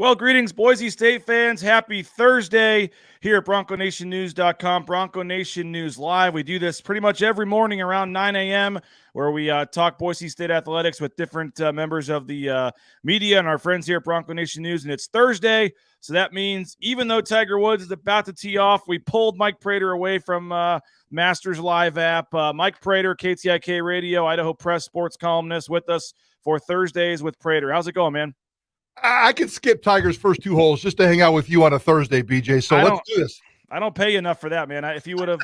Well, greetings, Boise State fans. Happy Thursday here at BroncoNationNews.com, Bronco Nation News Live. We do this pretty much every morning around 9 a.m., where we talk Boise State athletics with different members of the media and our friends here at Bronco Nation News. And it's Thursday, so that means even though Tiger Woods is about to tee off, we pulled Mike Prater away from Masters Live app. Mike Prater, KTIK Radio, Idaho Press sports columnist, with us for Thursdays with Prater. How's it going, man? I could skip Tiger's first two holes just to hang out with you on a Thursday, BJ. So let's do this. I don't pay you enough for that, man. If you would have,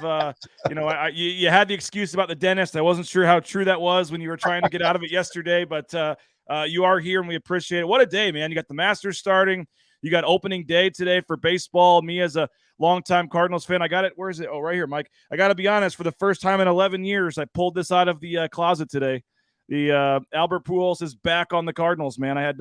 you had the excuse about the dentist. I wasn't sure how true that was when you were trying to get out of it yesterday, but you are here and we appreciate it. What a day, man. You got the Masters starting. You got opening day today for baseball. Me as a longtime Cardinals fan, I got it. Where is it? Oh, right here, Mike. I got to be honest, for the first time in 11 years, I pulled this out of the closet today. The Albert Pujols is back on the Cardinals, man. I had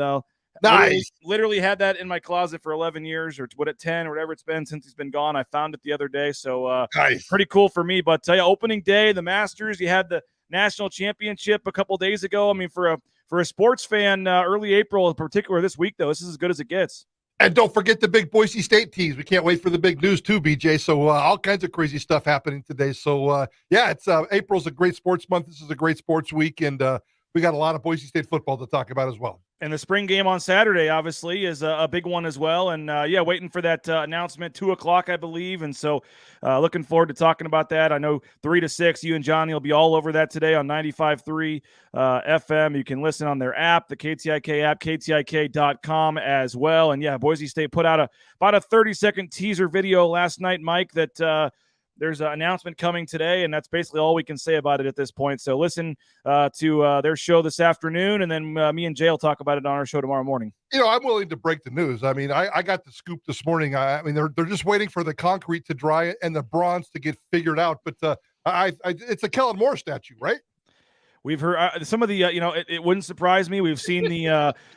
nice. Literally had that in my closet for 11 years or 10 or whatever it's been since he's been gone. I found it the other day. So nice. Pretty cool for me. But opening day, the Masters, you had the national championship a couple days ago. I mean, for a sports fan, early April in particular this week, though, this is as good as it gets. And don't forget the big Boise State teams. We can't wait for the big news too, BJ. So all kinds of crazy stuff happening today. So it's April's a great sports month. This is a great sports week. And we got a lot of Boise State football to talk about as well. And the spring game on Saturday, obviously, is a big one as well. And, waiting for that announcement, 2 o'clock, I believe. And so looking forward to talking about that. I know 3 to 6, you and Johnny will be all over that today on 95.3 FM. You can listen on their app, the KTIK app, KTIK.com as well. And, Boise State put out about a 30-second teaser video last night, Mike, that there's an announcement coming today, and that's basically all we can say about it at this point. So listen to their show this afternoon, and then me and Jay will talk about it on our show tomorrow morning. I'm willing to break the news. I mean, I got the scoop this morning. I mean, they're just waiting for the concrete to dry and the bronze to get figured out. But it's a Kellen Moore statue, right? We've heard some of the, it wouldn't surprise me. We've seen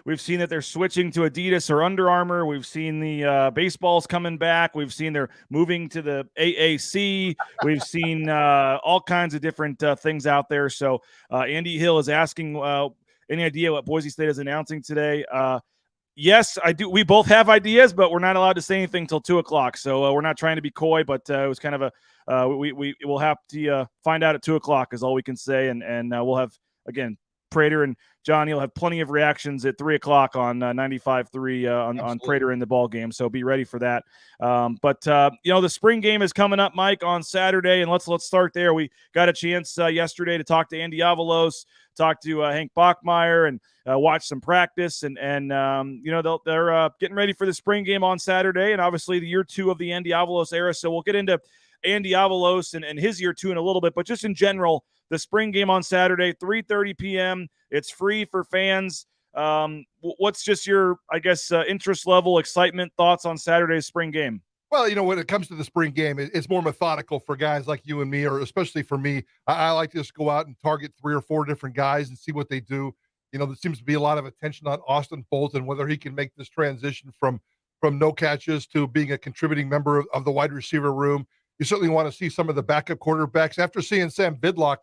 we've seen that they're switching to Adidas or Under Armour. We've seen the baseballs coming back. We've seen they're moving to the AAC. We've seen all kinds of different things out there. So Andy Hill is asking, any idea what Boise State is announcing today? Yes, I do. We both have ideas, but we're not allowed to say anything until 2 o'clock. So we're not trying to be coy, but it was kind of we will have to find out at 2 o'clock is all we can say. And we'll have, again, Prater and Johnny will have plenty of reactions at 3 o'clock on 95.3 on Prater in the ball game. So be ready for that. But the spring game is coming up, Mike, on Saturday. And let's start there. We got a chance yesterday to talk to Andy Avalos, talk to Hank Bachmeier, and watch some practice. And they're getting ready for the spring game on Saturday. And obviously the year 2 of the Andy Avalos era. So we'll get into Andy Avalos and his year 2 in a little bit, but just in general, the spring game on Saturday, 3:30 p.m. It's free for fans. What's just your, interest level, excitement, thoughts on Saturday's spring game? Well, when it comes to the spring game, it's more methodical for guys like you and me, or especially for me. I like to just go out and target 3 or 4 different guys and see what they do. There seems to be a lot of attention on Austin Bolton, whether he can make this transition from no catches to being a contributing member of the wide receiver room. You certainly want to see some of the backup quarterbacks. After seeing Sam Bidlack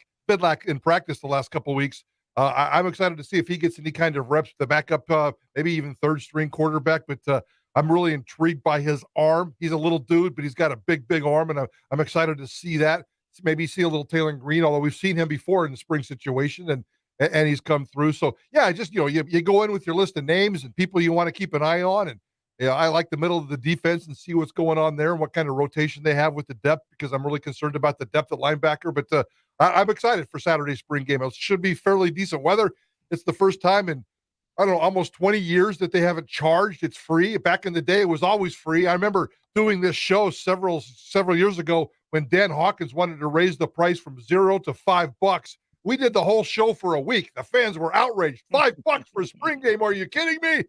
in practice the last couple of weeks, I'm excited to see if he gets any kind of reps, the backup, maybe even third string quarterback. But I'm really intrigued by his arm. He's a little dude, but he's got a big arm, and I'm excited to see that. Maybe see a little Taylor Green, although we've seen him before in the spring situation, and he's come through. So just you go in with your list of names and people you want to keep an eye on, and I like the middle of the defense and see what's going on there and what kind of rotation they have with the depth, because I'm really concerned about the depth at linebacker. But I'm excited for Saturday's spring game. It should be fairly decent weather. It's the first time in, almost 20 years that they haven't charged. It's free. Back in the day, it was always free. I remember doing this show several years ago when Dan Hawkins wanted to raise the price from $0 to $5. We did the whole show for a week. The fans were outraged. $5 for a spring game. Are you kidding me?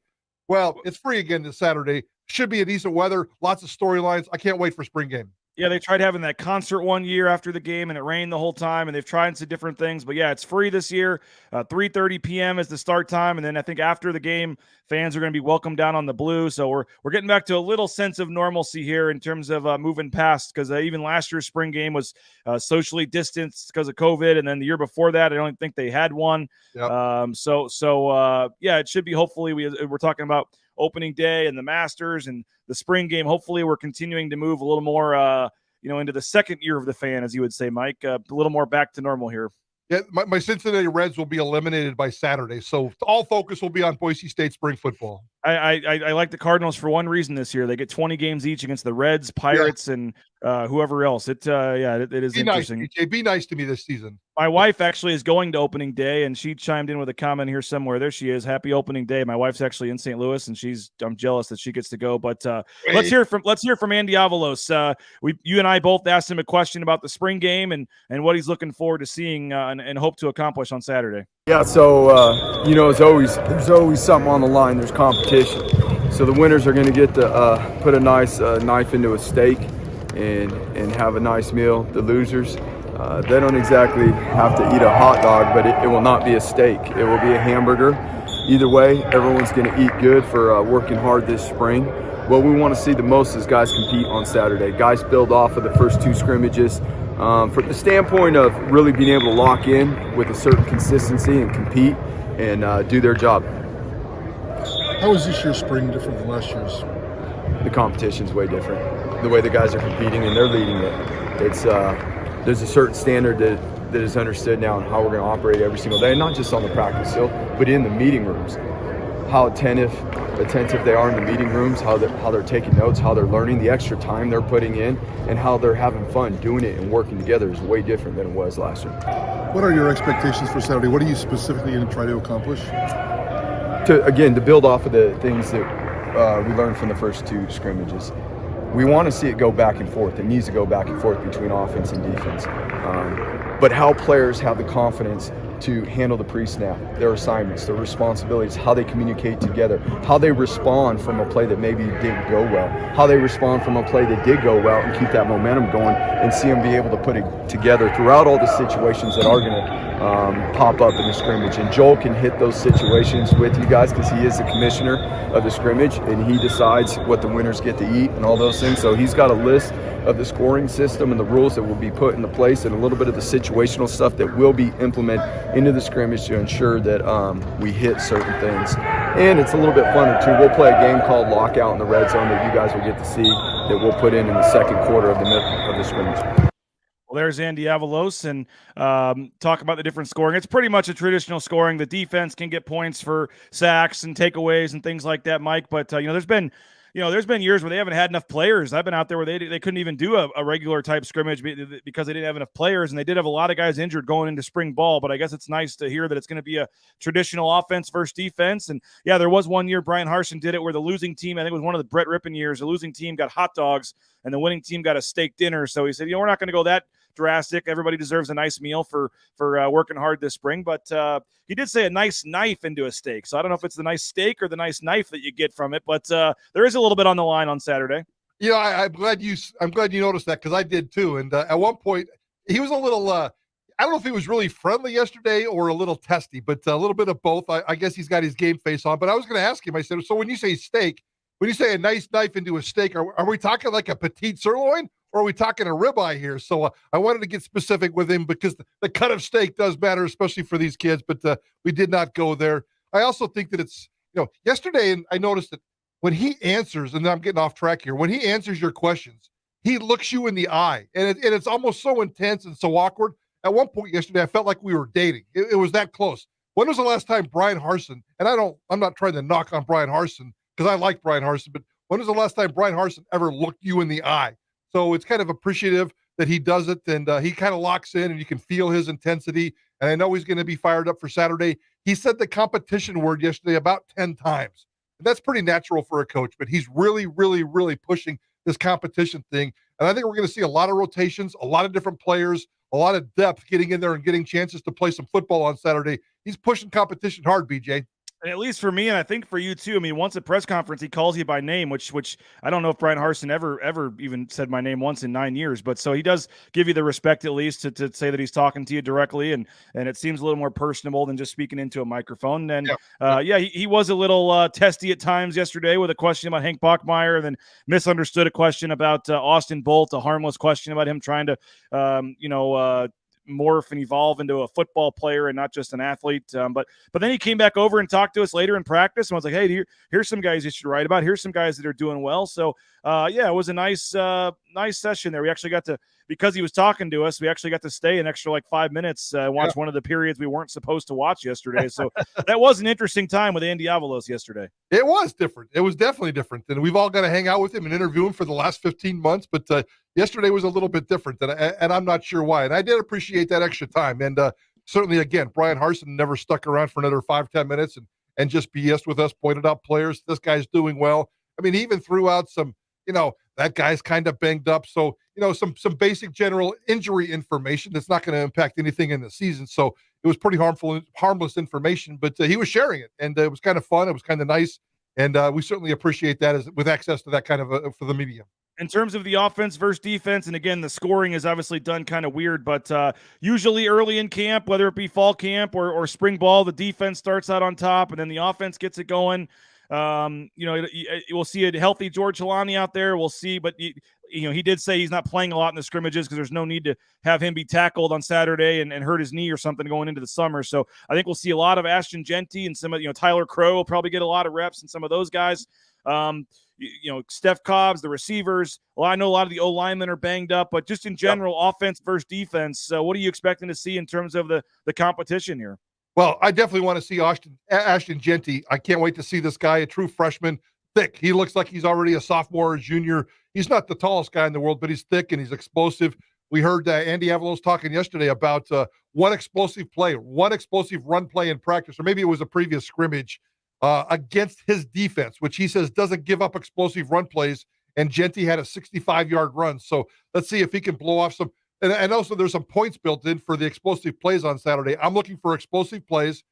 Well, it's free again this Saturday. Should be a decent weather. Lots of storylines. I can't wait for spring game. Yeah, they tried having that concert one year after the game, and it rained the whole time, and they've tried some different things. But, it's free this year. 3:30 p.m. is the start time, and then I think after the game, fans are going to be welcomed down on the blue. So we're getting back to a little sense of normalcy here in terms of moving past, because even last year's spring game was socially distanced because of COVID, and then the year before that, I don't think they had one. Yep. It should be hopefully we're talking about opening day and the Masters and the spring game. Hopefully we're continuing to move a little more, into the second year of the fan, as you would say, Mike, a little more back to normal here. Yeah, my Cincinnati Reds will be eliminated by Saturday, so all focus will be on Boise State spring football. I like the Cardinals for one reason this year. They get 20 games each against the Reds, Pirates, and whoever else. It is interesting. Nice, DJ. Be nice to me this season. My wife actually is going to opening day, and she chimed in with a comment here somewhere. There she is. Happy opening day. My wife's actually in St. Louis, and I'm jealous that she gets to go. But let's hear from Andy Avalos. You and I both asked him a question about the spring game and what he's looking forward to seeing and hope to accomplish on Saturday. Yeah, so there's always something on the line. There's competition. So the winners are going to get to put a nice knife into a steak and have a nice meal. The losers, they don't exactly have to eat a hot dog, but it will not be a steak. It will be a hamburger. Either way, everyone's going to eat good for working hard this spring. What we want to see the most is guys compete on Saturday. Guys build off of the first two scrimmages. From the standpoint of really being able to lock in with a certain consistency and compete and do their job. How is this year's spring different than last year's? The competition's way different. The way the guys are competing and they're leading it. It's there's a certain standard that is understood now on how we're going to operate every single day, not just on the practice field, but in the meeting rooms. How attentive they are in the meeting rooms, how they're taking notes, how they're learning, the extra time they're putting in, and how they're having fun doing it and working together is way different than it was last year. What are your expectations for Saturday? What are you specifically going to try to accomplish? To build off of the things that we learned from the first two scrimmages. We want to see it go back and forth. It needs to go back and forth between offense and defense. But how players have the confidence to handle the pre-snap, their assignments, their responsibilities, how they communicate together, how they respond from a play that maybe didn't go well, how they respond from a play that did go well and keep that momentum going and see them be able to put it together throughout all the situations that are going to pop up in the scrimmage. And Joel can hit those situations with you guys because he is the commissioner of the scrimmage and he decides what the winners get to eat and all those things. So he's got a list of the scoring system and the rules that will be put into place and a little bit of the situational stuff that will be implemented into the scrimmage to ensure that we hit certain things. And it's a little bit funner too. We'll play a game called Lockout in the red zone that you guys will get to see that we'll put in the second quarter of the scrimmage. Well, there's Andy Avalos, and talk about the different scoring. It's pretty much a traditional scoring. The defense can get points for sacks and takeaways and things like that, Mike. But there's been years where they haven't had enough players. I've been out there where they couldn't even do a regular type scrimmage because they didn't have enough players, and they did have a lot of guys injured going into spring ball. But I guess it's nice to hear that it's going to be a traditional offense versus defense. And yeah, there was one year Brian Harsin did it where the losing team, I think it was one of the Brett Rippon years, the losing team got hot dogs and the winning team got a steak dinner. So he said, we're not going to go that drastic. Everybody deserves a nice meal for working hard this spring. But he did say a nice knife into a steak. So I don't know if it's the nice steak or the nice knife that you get from it. But there is a little bit on the line on Saturday. I'm glad you noticed that because I did too. And at one point he was a little. I don't know if he was really friendly yesterday or a little testy, but a little bit of both. I guess he's got his game face on. But I was going to ask him. I said, so when you say steak, when you say a nice knife into a steak, are we talking like a petite sirloin? Or are we talking a ribeye here? So I wanted to get specific with him because the cut of steak does matter, especially for these kids, but we did not go there. I also think that it's, yesterday, and I noticed that when he answers, and I'm getting off track here, when he answers your questions, he looks you in the eye, and it's almost so intense and so awkward. At one point yesterday, I felt like we were dating. It was that close. When was the last time Brian Harsin, and I'm not trying to knock on Brian Harsin because I like Brian Harsin, but when was the last time Brian Harsin ever looked you in the eye? So it's kind of appreciative that he does it, and he kind of locks in, and you can feel his intensity. And I know he's going to be fired up for Saturday. He said the competition word yesterday about 10 times. And that's pretty natural for a coach, but he's really, really, really pushing this competition thing. And I think we're going to see a lot of rotations, a lot of different players, a lot of depth getting in there and getting chances to play some football on Saturday. He's pushing competition hard, BJ. And at least for me, and I think for you too. I mean, once at press conference, he calls you by name, which I don't know if Brian Harsin ever even said my name once in 9 years. But so he does give you the respect at least to say that he's talking to you directly, and it seems a little more personable than just speaking into a microphone. And he was a little testy at times yesterday with a question about Hank Bachmeier, and then misunderstood a question about Austin Bolt, a harmless question about him trying to morph and evolve into a football player and not just an athlete. But then he came back over and talked to us later in practice and was like, hey, here's some guys you should write about. Here's some guys that are doing well. So it was a nice session there. We actually got to, because he was talking to us, we actually got to stay an extra like 5 minutes and watch one of the periods we weren't supposed to watch yesterday. So that was an interesting time with Andy Avalos yesterday. It was different. It was definitely different. And we've all got to hang out with him and interview him for the last 15 months. But yesterday was a little bit different, and I'm not sure why. And I did appreciate that extra time. And certainly, again, Brian Harsin never stuck around for another 5-10 minutes and just BS'd with us, pointed out players. This guy's doing well. I mean, he even threw out some, that guy's kind of banged up. So, some basic general injury information that's not going to impact anything in the season. So it was pretty harmless information, but he was sharing it, and it was kind of fun. It was kind of nice. And we certainly appreciate that with access to that kind of for the media. In terms of the offense versus defense, and again, the scoring is obviously done kind of weird, but usually early in camp, whether it be fall camp or spring ball, the defense starts out on top, and then the offense gets it going. We'll see a healthy George Holani out there. We'll see, but he did say he's not playing a lot in the scrimmages because there's no need to have him be tackled on Saturday and hurt his knee or something going into the summer. So I think we'll see a lot of Ashton Genty and some of, Tyler Crow will probably get a lot of reps and some of those guys. Steph Cobbs, the receivers. Well, I know a lot of the O-linemen are banged up, but just in general, offense versus defense. What are you expecting to see in terms of the competition here? Well, I definitely want to see Ashton Genty. I can't wait to see this guy, a true freshman, thick. He looks like he's already a sophomore or junior. He's not the tallest guy in the world, but he's thick and he's explosive. We heard Andy Avalos talking yesterday about one explosive run play in practice, or maybe it was a previous scrimmage against his defense, which he says doesn't give up explosive run plays, and Genty had a 65-yard run. So let's see if he can blow off some. And also there's some points built in for the explosive plays on Saturday. I'm looking for explosive plays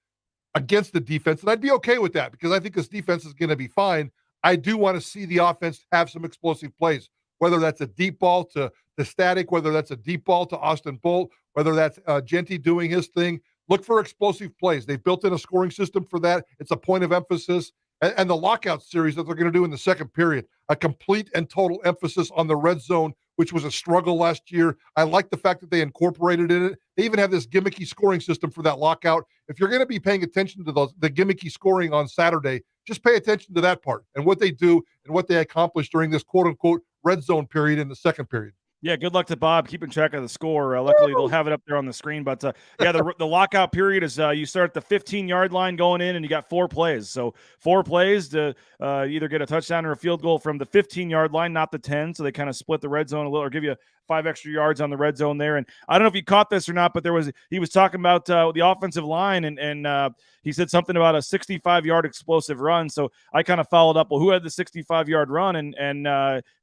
against the defense, and I'd be okay with that because I think this defense is going to be fine. I do want to see the offense have some explosive plays, whether that's a deep ball to Static, whether that's a deep ball to Austin Bolt, whether that's Genty doing his thing. Look for explosive plays. They've built in a scoring system for that. It's a point of emphasis. And the lockout series that they're going to do in the second period, a complete and total emphasis on the red zone, which was a struggle last year. I like the fact that they incorporated it. They even have this gimmicky scoring system for that lockout. If you're going to be paying attention to the gimmicky scoring on Saturday, just pay attention to that part and what they do and what they accomplish during this quote-unquote red zone period in the second period. Yeah, good luck to Bob keeping track of the score. Luckily, they'll have it up there on the screen. But, the lockout period is you start at the 15-yard line going in, and you got 4 plays. So 4 plays to either get a touchdown or a field goal from the 15-yard line, not the 10. So they kind of split the red zone a little or give you 5 extra yards on the red zone there. And I don't know if you caught this or not, but he was talking about the offensive line, and he said something about a 65-yard explosive run. So I kind of followed up, well, who had the 65-yard run? And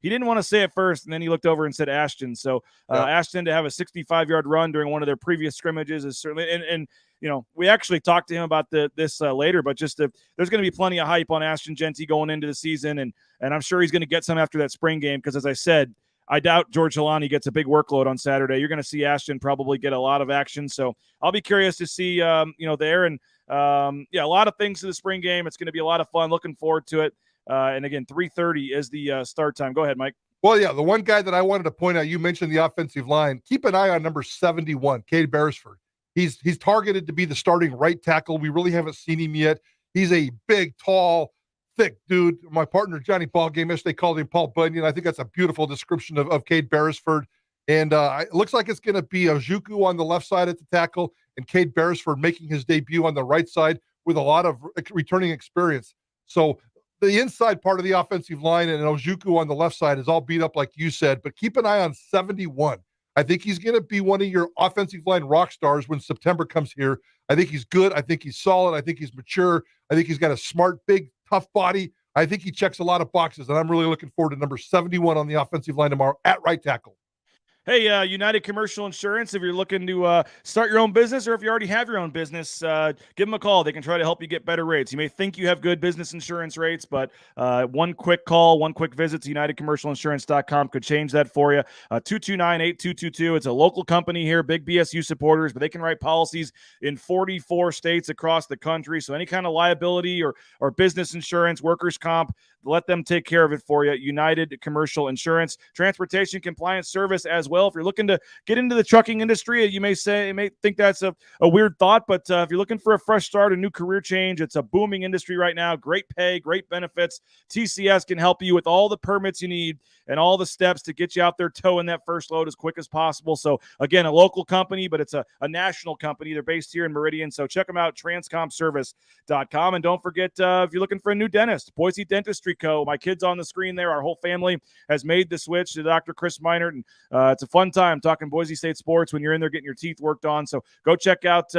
he didn't want to say it first, and then he looked over and said Ashton. So Ashton to have a 65-yard run during one of their previous scrimmages is certainly – and we actually talked to him about this later, but just there's going to be plenty of hype on Ashton Genty going into the season, and I'm sure he's going to get some after that spring game because, as I said, I doubt George Holani gets a big workload on Saturday. You're going to see Ashton probably get a lot of action, so I'll be curious to see there, and a lot of things to the spring game. It's going to be a lot of fun. Looking forward to it. And again, 3:30 is the start time. Go ahead, Mike. Well, yeah, the one guy that I wanted to point out, you mentioned the offensive line. Keep an eye on number 71, Cade Beresford. He's targeted to be the starting right tackle. We really haven't seen him yet. He's a big, tall, thick dude. My partner, Johnny Ballgame, yesterday called him Paul Bunyan. I think that's a beautiful description of Cade Beresford. And it looks like it's going to be Ojukwu on the left side at the tackle and Cade Beresford making his debut on the right side with a lot of returning experience. So the inside part of the offensive line and Ojukwu on the left side is all beat up, like you said, but keep an eye on 71. I think he's going to be one of your offensive line rock stars when September comes here. I think he's good. I think he's solid. I think he's mature. I think he's got a smart, big, tough body. I think he checks a lot of boxes, and I'm really looking forward to number 71 on the offensive line tomorrow at right tackle. Hey, United Commercial Insurance, if you're looking to start your own business or if you already have your own business, give them a call. They can try to help you get better rates. You may think you have good business insurance rates, but one quick call, one quick visit to UnitedCommercialInsurance.com could change that for you. 229-8222. It's a local company here, big BSU supporters, but they can write policies in 44 states across the country. So any kind of liability or business insurance, workers' comp, let them take care of it for you. United Commercial Insurance, transportation compliance service as well. If you're looking to get into the trucking industry, you may think that's a weird thought, but if you're looking for a fresh start, a new career change, it's a booming industry right now. Great pay, great benefits. TCS can help you with all the permits you need and all the steps to get you out there towing that first load as quick as possible. So again, a local company, but it's a national company. They're based here in Meridian. So check them out, TransComService.com. And don't forget, if you're looking for a new dentist, Boise Dentistry Co. My kid's on the screen there. Our whole family has made the switch to Dr. Chris Meinert. And it's a fun time talking Boise State sports when you're in there getting your teeth worked on. So go check out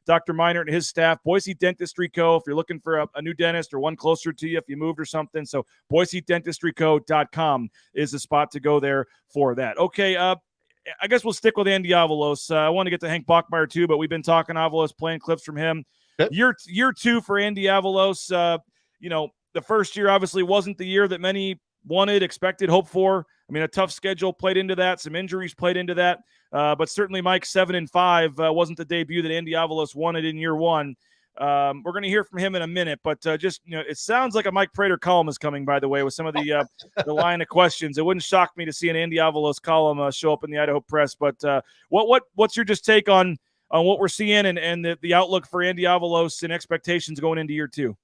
Dr. Meinert and his staff, Boise Dentistry Co. If you're looking for a new dentist or one closer to you if you moved or something. So BoiseDentistryCo.com is the spot to go there for that. Okay, I guess we'll stick with Andy Avalos. I want to get to Hank Bachmeier too, but we've been talking Avalos, playing clips from him. Yep. Year two for Andy Avalos. The first year obviously wasn't the year that many wanted, expected, hoped for. I mean, a tough schedule played into that. Some injuries played into that. But certainly Mike 7-5 wasn't the debut that Andy Avalos wanted in year one. We're going to hear from him in a minute, but it sounds like a Mike Prater column is coming, by the way, with some of the line of questions. It wouldn't shock me to see an Andy Avalos column show up in the Idaho Press. But what's your just take on what we're seeing and the outlook for Andy Avalos and expectations going into year two?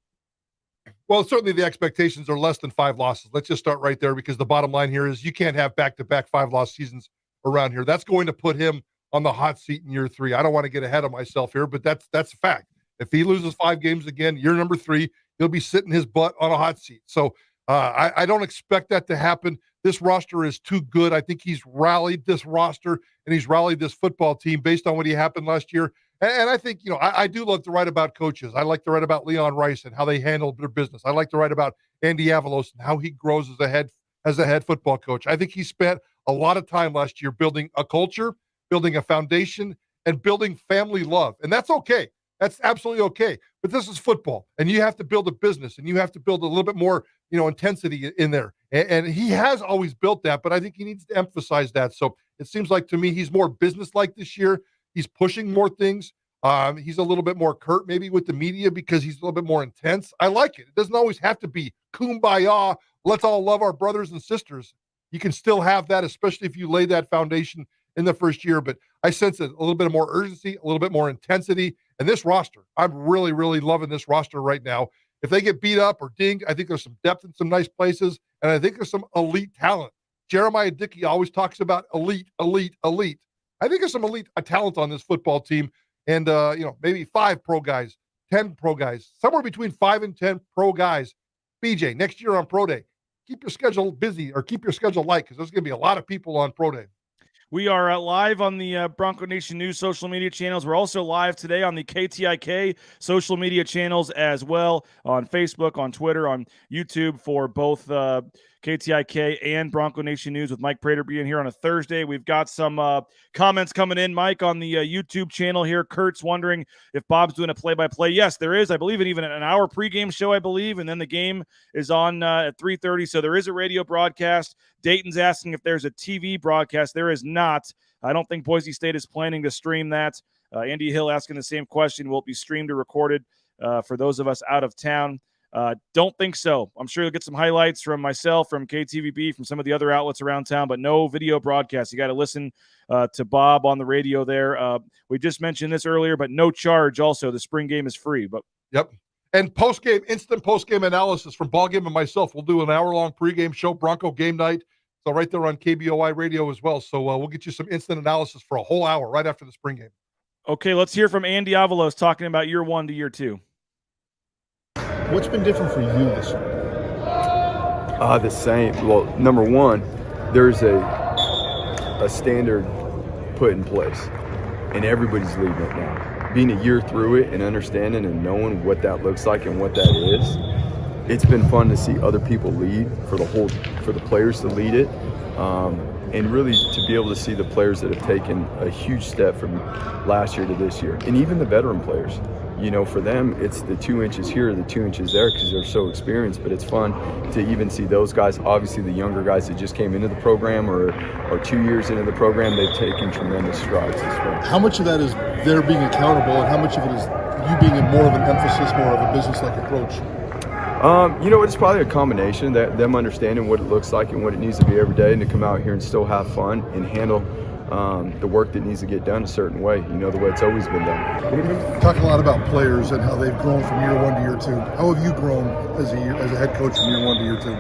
Well, certainly the expectations are less than 5 losses. Let's just start right there, because the bottom line here is you can't have back-to-back 5-loss seasons around here. That's going to put him on the hot seat in year 3. I don't want to get ahead of myself here, but that's a fact. If he loses 5 games again, year number 3, he'll be sitting his butt on a hot seat. So I don't expect that to happen. This roster is too good. I think he's rallied this roster and he's rallied this football team based on what happened last year. And I think, I do love to write about coaches. I like to write about Leon Rice and how they handled their business. I like to write about Andy Avalos and how he grows as a head football coach. I think he spent a lot of time last year building a culture, building a foundation, and building family love. And that's okay. That's absolutely okay. But this is football, and you have to build a business, and you have to build a little bit more, intensity in there. And he has always built that, but I think he needs to emphasize that. So it seems like to me he's more business-like this year. He's pushing more things. He's a little bit more curt maybe with the media because he's a little bit more intense. I like it. It doesn't always have to be kumbaya. Let's all love our brothers and sisters. You can still have that, especially if you lay that foundation in the first year. But I sense a little bit more urgency, a little bit more intensity. And this roster, I'm really, really loving this roster right now. If they get beat up or dinged, I think there's some depth in some nice places. And I think there's some elite talent. Jeremiah Dickey always talks about elite. I think there's some elite talent on this football team. And, maybe 5 pro guys, 10 pro guys, somewhere between 5 and 10 pro guys. BJ, next year on Pro Day, keep your schedule busy or keep your schedule light because there's going to be a lot of people on Pro Day. We are live on the Bronco Nation News social media channels. We're also live today on the KTIK social media channels as well, on Facebook, on Twitter, on YouTube for both KTIK and Bronco Nation News, with Mike Prater being here on a Thursday. We've got some comments coming in, Mike, on the YouTube channel here. Kurt's wondering if Bob's doing a play-by-play. Yes, there is. I believe even an hour pregame show, I believe, and then the game is on at 3:30, so there is a radio broadcast. Dayton's asking if there's a TV broadcast. There is not. I don't think Boise State is planning to stream that. Andy Hill asking the same question. Will it be streamed or recorded for those of us out of town? Don't think so. I'm sure you'll get some highlights from myself, from KTVB, from some of the other outlets around town, but no video broadcast. You got to listen to Bob on the radio there. We just mentioned this earlier, but no charge. Also, the spring game is free. But yep. And instant post-game analysis from Ballgame and myself. We'll do an hour-long pregame show, Bronco Game Night. So right there on KBOI radio as well. So we'll get you some instant analysis for a whole hour right after the spring game. Okay, let's hear from Andy Avalos talking about year 1 to year 2. What's been different for you this year? The same. Well, number one, there's a standard put in place, and everybody's leading it now. Being a year through it and understanding and knowing what that looks like and what that is, it's been fun to see other people lead, for the players to lead it, and really to be able to see the players that have taken a huge step from last year to this year, and even the veteran players. For them, it's the 2 inches here, the 2 inches there, because they're so experienced. But it's fun to even see those guys. Obviously, the younger guys that just came into the program or 2 years into the program, they've taken tremendous strides as well. How much of that is their being accountable, and how much of it is you being in more of an emphasis, more of a business-like approach? It's probably a combination that them understanding what it looks like and what it needs to be every day, and to come out here and still have fun and handle the work that needs to get done a certain way, the way it's always been done. Talking a lot about players and how they've grown from year one to year two. How have you grown as a head coach from year one to year two?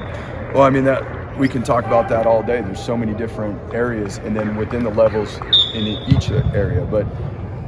Well, that we can talk about that all day. There's so many different areas, and then within the levels in each area. But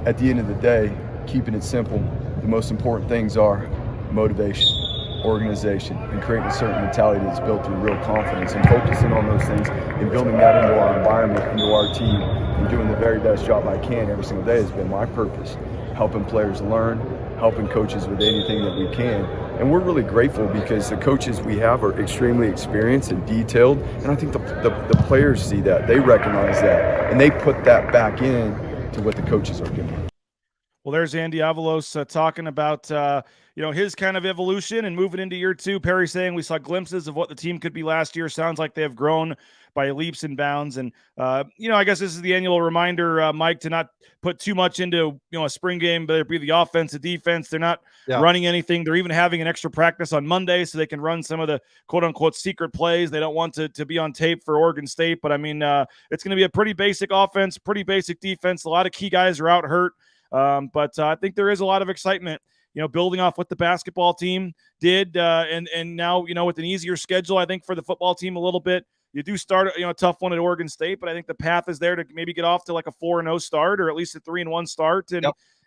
at the end of the day, keeping it simple, the most important things are motivation, organization, and creating a certain mentality that's built through real confidence, and focusing on those things and building that into our environment, into our team, and doing the very best job I can every single day has been my purpose. Helping players learn, helping coaches with anything that we can. And we're really grateful because the coaches we have are extremely experienced and detailed, and I think the players see that, they recognize that, and they put that back in to what the coaches are doing. Well, there's Andy Avalos talking about, his kind of evolution and moving into year two. Perry saying we saw glimpses of what the team could be last year. Sounds like they have grown by leaps and bounds. And, I guess this is the annual reminder, Mike, to not put too much into, a spring game, whether it be the offense, the defense. They're not running anything. They're even having an extra practice on Monday so they can run some of the quote-unquote secret plays. They don't want to be on tape for Oregon State. But, it's going to be a pretty basic offense, pretty basic defense. A lot of key guys are out hurt. But I think there is a lot of excitement, building off what the basketball team did. And now, with an easier schedule, I think for the football team a little bit, you do start, a tough one at Oregon State, but I think the path is there to maybe get off to like a 4-0 start, or at least a 3-1 start.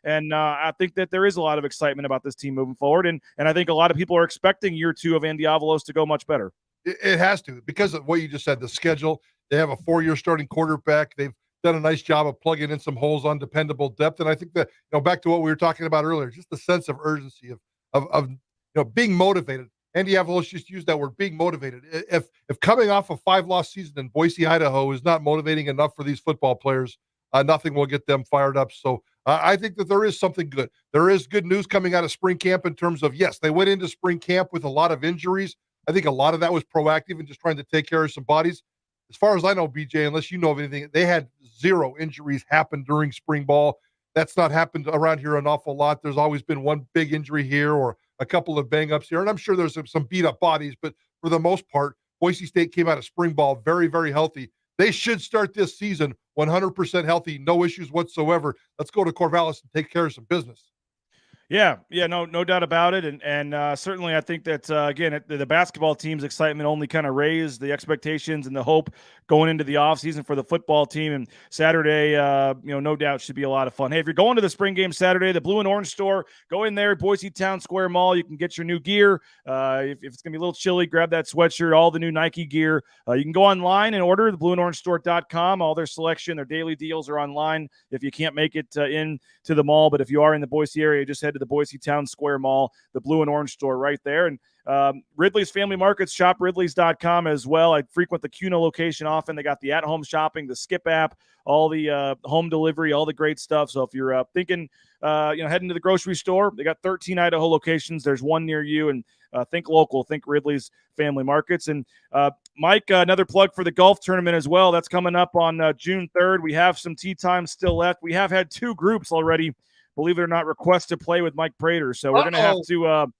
And I think that there is a lot of excitement about this team moving forward. And I think a lot of people are expecting year two of Andy Avalos to go much better. It has to, because of what you just said, the schedule. They have a 4-year starting quarterback. They've done a nice job of plugging in some holes on dependable depth. And I think that, back to what we were talking about earlier, just the sense of urgency of being motivated. Andy Avalos just used that word, being motivated. If coming off a 5-loss season in Boise, Idaho is not motivating enough for these football players, nothing will get them fired up. So I think that there is something good. There is good news coming out of spring camp in terms of, yes, they went into spring camp with a lot of injuries. I think a lot of that was proactive and just trying to take care of some bodies. As far as I know, BJ, unless you know of anything, they had 0 injuries happen during spring ball. That's not happened around here an awful lot. There's always been one big injury here or a couple of bang-ups here, and I'm sure there's some beat-up bodies, but for the most part, Boise State came out of spring ball very, very healthy. They should start this season 100% healthy, no issues whatsoever. Let's go to Corvallis and take care of some business. Yeah, no doubt about it, and certainly I think that again the basketball team's excitement only kind of raised the expectations and the hope going into the offseason for the football team. And Saturday, no doubt should be a lot of fun. Hey, if you're going to the spring game Saturday, the Blue and Orange store, go in there, Boise Town Square Mall. You can get your new gear. If it's gonna be a little chilly, grab that sweatshirt. All the new Nike gear. You can go online and order theblueandorange.store.com. All their selection, their daily deals are online. If you can't make it in to the mall, but if you are in the Boise area, just head to the Boise Town Square Mall, the Blue and Orange store right there. And Ridleys Family Markets, shop Ridleys.com as well. I frequent the Cuno location often. They got the at-home shopping, the Skip app, all the home delivery, all the great stuff. So if you're thinking, heading to the grocery store, they got 13 Idaho locations. There's one near you, and think local, think Ridleys Family Markets. And Mike, another plug for the golf tournament as well. That's coming up on June 3rd. We have some tee time still left. We have had 2 groups already, believe it or not, request to play with Mike Prater. So we're going to have to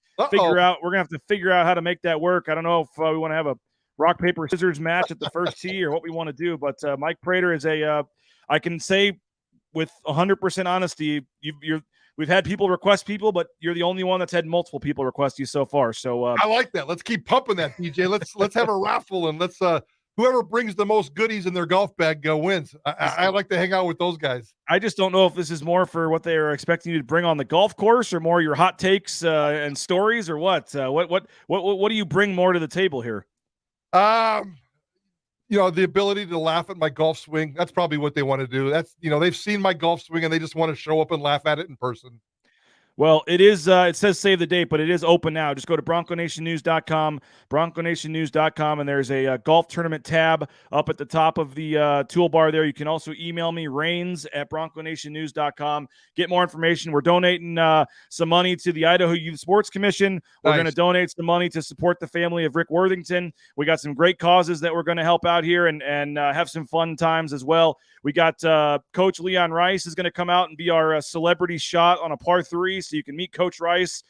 figure out how to make that work. I don't know if we want to have a rock, paper, scissors match at the first tee or what we want to do. But Mike Prater is I can say with 100% honesty, we've had people request people, but you're the only one that's had multiple people request you so far. So I like that. Let's keep pumping that, DJ. Let's have a raffle, and let's whoever brings the most goodies in their golf bag wins. I like to hang out with those guys. I just don't know if this is more for what they are expecting you to bring on the golf course, or more your hot takes and stories, or what? What do you bring more to the table here? The ability to laugh at my golf swing. That's probably what they want to do. That's, they've seen my golf swing and they just want to show up and laugh at it in person. Well, it is. It says save the date, but it is open now. Just go to BroncoNationNews.com, BroncoNationNews.com, and there's a golf tournament tab up at the top of the toolbar there. You can also email me, Rains@BroncoNationNews.com. Get more information. We're donating some money to the Idaho Youth Sports Commission. We're going to donate some money to support the family of Rick Worthington. We got some great causes that we're going to help out here and have some fun times as well. We got Coach Leon Rice is going to come out and be our celebrity shot on a par 3. So you can meet Coach Rice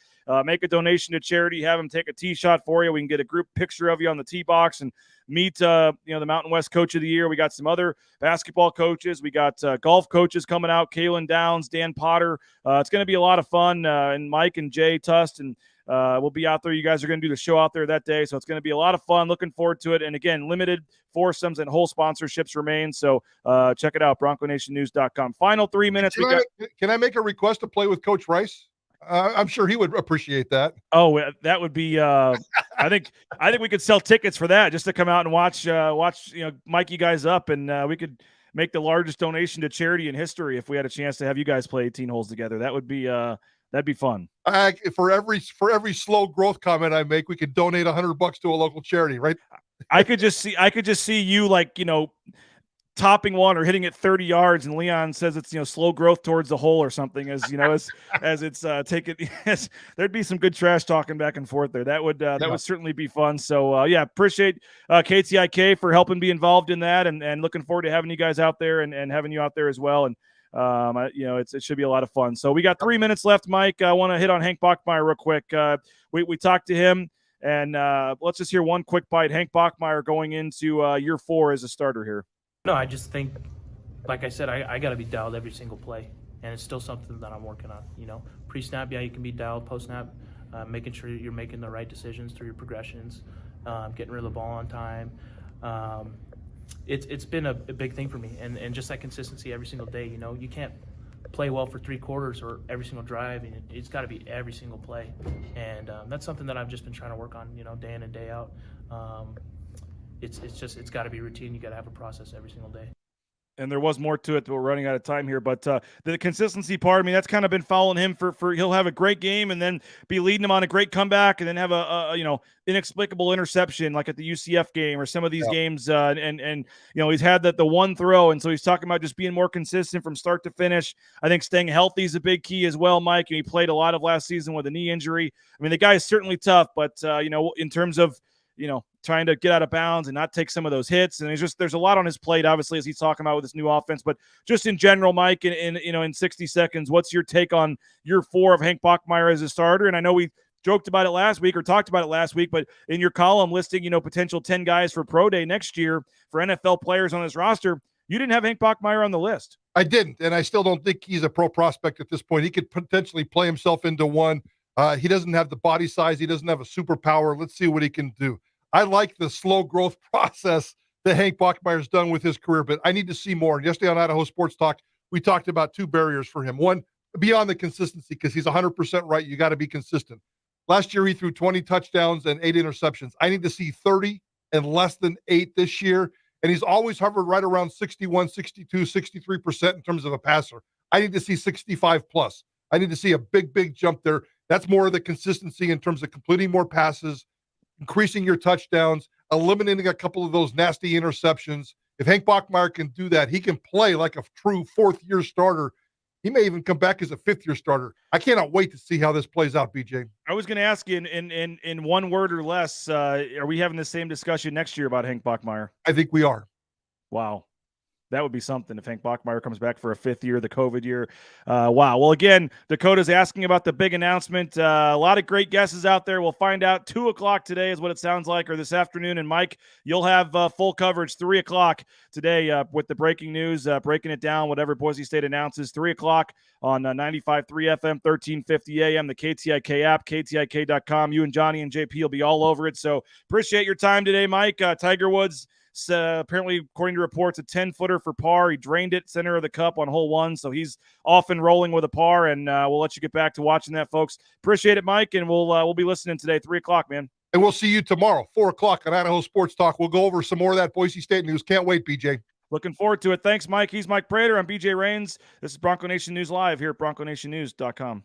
make a donation to charity, have them take a tee shot for you. We can get a group picture of you on the tee box and meet the Mountain West Coach of the Year. We got some other basketball coaches. We got golf coaches coming out, Kalen Downs, Dan Potter. It's going to be a lot of fun, and Mike and Jay Tust, and we'll be out there. You guys are going to do the show out there that day, so it's going to be a lot of fun. Looking forward to it. And again, limited foursomes and whole sponsorships remain, so check it out, BroncoNationNews.com. Final 3 minutes. Can I make a request to play with Coach Rice? I'm sure he would appreciate that. Oh, that would be. I think we could sell tickets for that, just to come out and watch Mike you guys up, and we could make the largest donation to charity in history if we had a chance to have you guys play 18 holes together. That would be that'd be fun. For every slow growth comment I make, we could donate $100 to a local charity, right? I could just see you, like, topping one or hitting it 30 yards, and Leon says it's slow growth towards the hole or something, as it's taken. Yes, there'd be some good trash talking back and forth there. That would certainly be fun. So appreciate KTIK for helping be involved in that, and looking forward to having you guys out there and having you out there as well. And it should be a lot of fun. So we got 3 minutes left, Mike. I want to hit on Hank Bachmeier real quick. We talked to him, and let's just hear one quick bite. Hank Bachmeier going into year 4 as a starter here. No, I just think, like I said, I got to be dialed every single play, and it's still something that I'm working on. Pre-snap, you can be dialed. Post-snap, making sure you're making the right decisions through your progressions, getting rid of the ball on time. It's been a big thing for me, and just that consistency every single day. You can't play well for 3 quarters or every single drive, and it's got to be every single play, and that's something that I've just been trying to work on, day in and day out. It's got to be routine. You got to have a process every single day. And there was more to it, but we're running out of time here. But the consistency part, that's kind of been following him for he'll have a great game and then be leading him on a great comeback and then have a inexplicable interception like at the UCF game or some of these games. And he's had the one throw. And so he's talking about just being more consistent from start to finish. I think staying healthy is a big key as well, Mike. And he played a lot of last season with a knee injury. The guy is certainly tough, but in terms of, trying to get out of bounds and not take some of those hits. And there's a lot on his plate, obviously, as he's talking about with this new offense, but just in general, Mike, in 60 seconds, what's your take on year 4 of Hank Bachmeier as a starter? And I know we joked about it last week or talked about it last week, but in your column listing, potential 10 guys for pro day next year for NFL players on his roster, you didn't have Hank Bachmeier on the list. I didn't. And I still don't think he's a pro prospect at this point. He could potentially play himself into one. He doesn't have the body size. He doesn't have a superpower. Let's see what he can do. I like the slow growth process that Hank Bachmeier's done with his career, but I need to see more. Yesterday on Idaho Sports Talk, we talked about 2 barriers for him. One, beyond the consistency, because he's 100% right. You got to be consistent. Last year, he threw 20 touchdowns and 8 interceptions. I need to see 30 and less than 8 this year. And he's always hovered right around 61, 62, 63% in terms of a passer. I need to see 65 plus. I need to see a big jump there. That's more of the consistency in terms of completing more passes, increasing your touchdowns, eliminating a couple of those nasty interceptions. If Hank Bachmeier can do that, he can play like a true 4th-year starter. He may even come back as a 5th-year starter. I cannot wait to see how this plays out, BJ. I was going to ask you in one word or less, are we having the same discussion next year about Hank Bachmeier? I think we are. Wow. That would be something if Hank Bachmeier comes back for a 5th year, the COVID year. Wow. Well, again, Dakota's asking about the big announcement. A lot of great guesses out there. We'll find out 2 o'clock today is what it sounds like, or this afternoon. And Mike, you'll have full coverage 3 o'clock today with the breaking news, breaking it down, whatever Boise State announces, 3 o'clock on 95.3 FM, 1350 AM, the KTIK app, KTIK.com. You and Johnny and JP will be all over it. So appreciate your time today, Mike. Tiger Woods, apparently, according to reports, a 10-footer for par. He drained it center of the cup on hole 1, so he's off and rolling with a par, and we'll let you get back to watching that, folks. Appreciate it, Mike, and we'll be listening today, 3 o'clock, man. And we'll see you tomorrow, 4 o'clock on Idaho Sports Talk. We'll go over some more of that Boise State news. Can't wait, BJ. Looking forward to it. Thanks, Mike. He's Mike Prater. I'm BJ Rains. This is Bronco Nation News Live here at BroncoNationNews.com.